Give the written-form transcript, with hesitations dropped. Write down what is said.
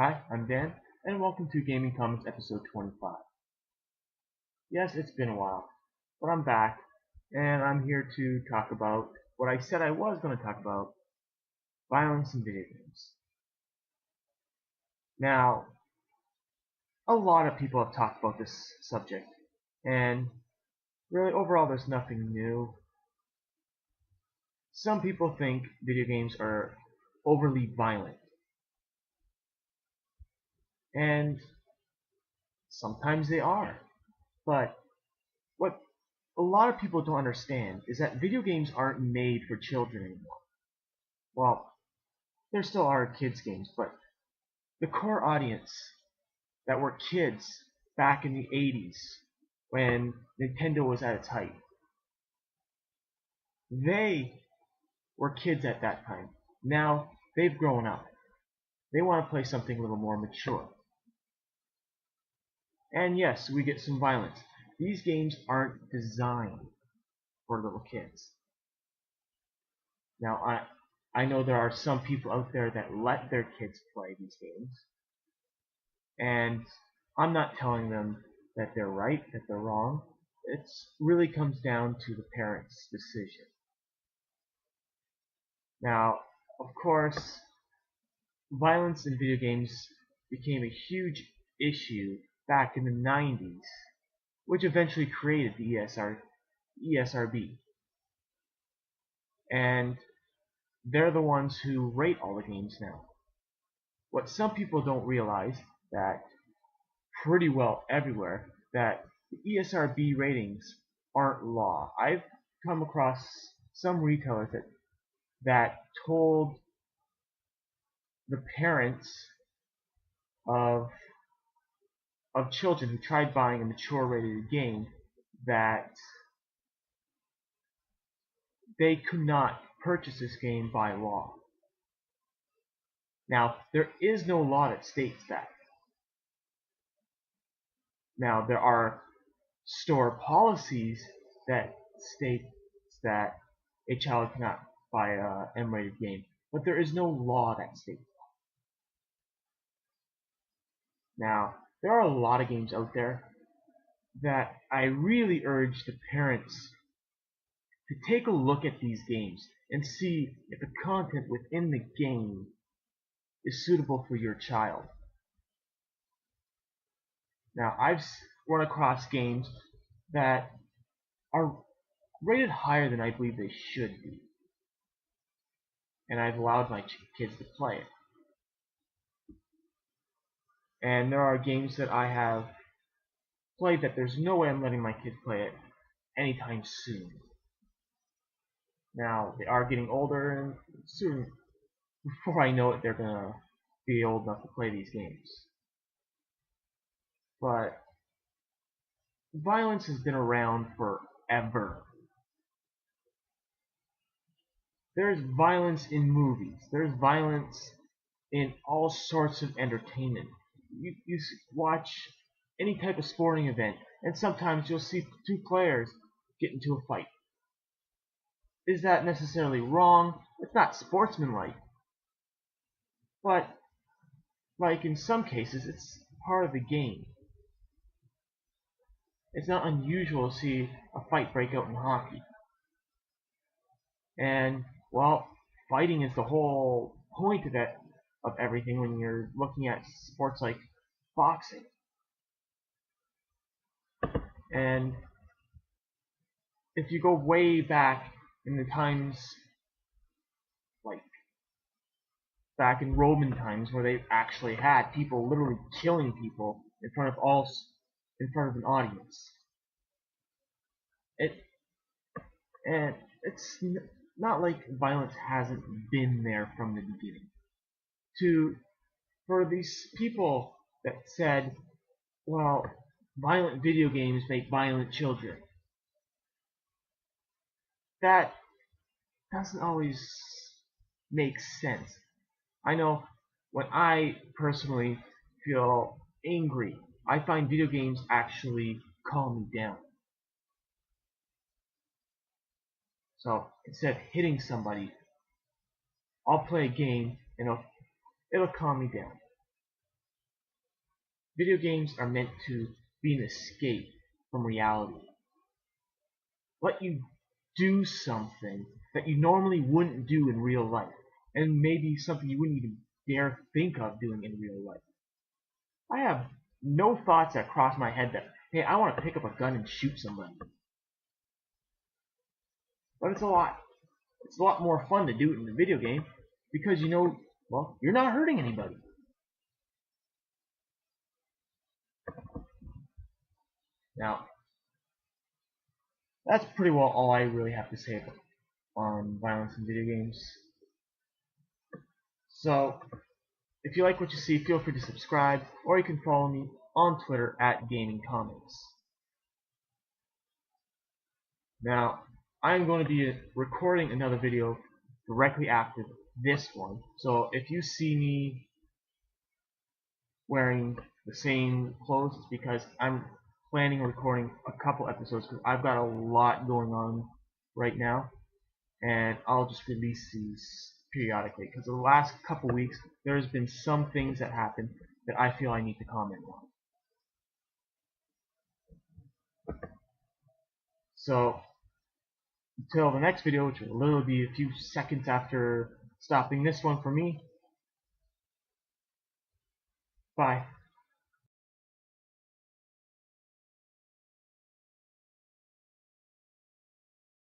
Hi, I'm Dan, and welcome to Gaming Comments episode 25. Yes, it's been a while, but I'm back, and I'm here to talk about what I said I was going to talk about, violence in video games. Now, a lot of people have talked about this subject, and really overall there's nothing new. Some people think video games are overly violent, and sometimes they are, but what a lot of people don't understand is that video games aren't made for children anymore. Well, there still are kids games, but the core audience that were kids back in the 80s when Nintendo was at its height, they were kids at that time. Now they've grown up. They want to play something a little more mature. And yes, we get some violence. These games aren't designed for little kids. Now I know there are some people out there that let their kids play these games, and I'm not telling them that they're right, that they're wrong. It really comes down to the parent's decision. Now, of course, violence in video games became a huge issue back in the 90s, which eventually created the ESRB. And they're the ones who rate all the games now. What some people don't realize that pretty well everywhere that the ESRB ratings aren't law. I've come across some retailers that told the parents of children who tried buying a mature rated game that they could not purchase this game by law. Now, there is no law that states that. Now, there are store policies that state that a child cannot buy a M-rated game, but there is no law that states that. Now, there are a lot of games out there that I really urge the parents to take a look at these games and see if the content within the game is suitable for your child. Now, I've run across games that are rated higher than I believe they should be, and I've allowed my kids to play it. And there are games that I have played that there's no way I'm letting my kids play it anytime soon. Now, they are getting older, and soon, before I know it, they're gonna be old enough to play these games. But violence has been around forever. There's violence in movies. There's violence in all sorts of entertainment. You watch any type of sporting event, and sometimes you'll see two players get into a fight. Is that necessarily wrong? It's not sportsmanlike. But, like in some cases, it's part of the game. It's not unusual to see a fight break out in hockey. And, well, fighting is the whole point of everything when you're looking at sports like boxing. And if you go way back in the times, like back in Roman times, where they actually had people literally killing people in front of an audience, and it's not like violence hasn't been there from the beginning. For these people that said, well, violent video games make violent children, that doesn't always make sense. I know when I personally feel angry, I find video games actually calm me down. So instead of hitting somebody, I'll play a game and it'll calm me down. Video games are meant to be an escape from reality. Let you do something that you normally wouldn't do in real life, and maybe something you wouldn't even dare think of doing in real life. I have no thoughts that cross my head that, hey, I want to pick up a gun and shoot somebody. But it's a lot more fun to do it in a video game because you know, well, you're not hurting anybody. Now, that's pretty well all I really have to say on violence in video games. So, if you like what you see, feel free to subscribe, or you can follow me on Twitter at Gaming Comics. Now, I'm going to be recording another video directly after this one, so if you see me wearing the same clothes, it's because I'm planning on recording a couple episodes because I've got a lot going on right now, and I'll just release these periodically because the last couple weeks there's been some things that happened that I feel I need to comment on. So until the next video, which will literally be a few seconds after stopping this one for me, bye.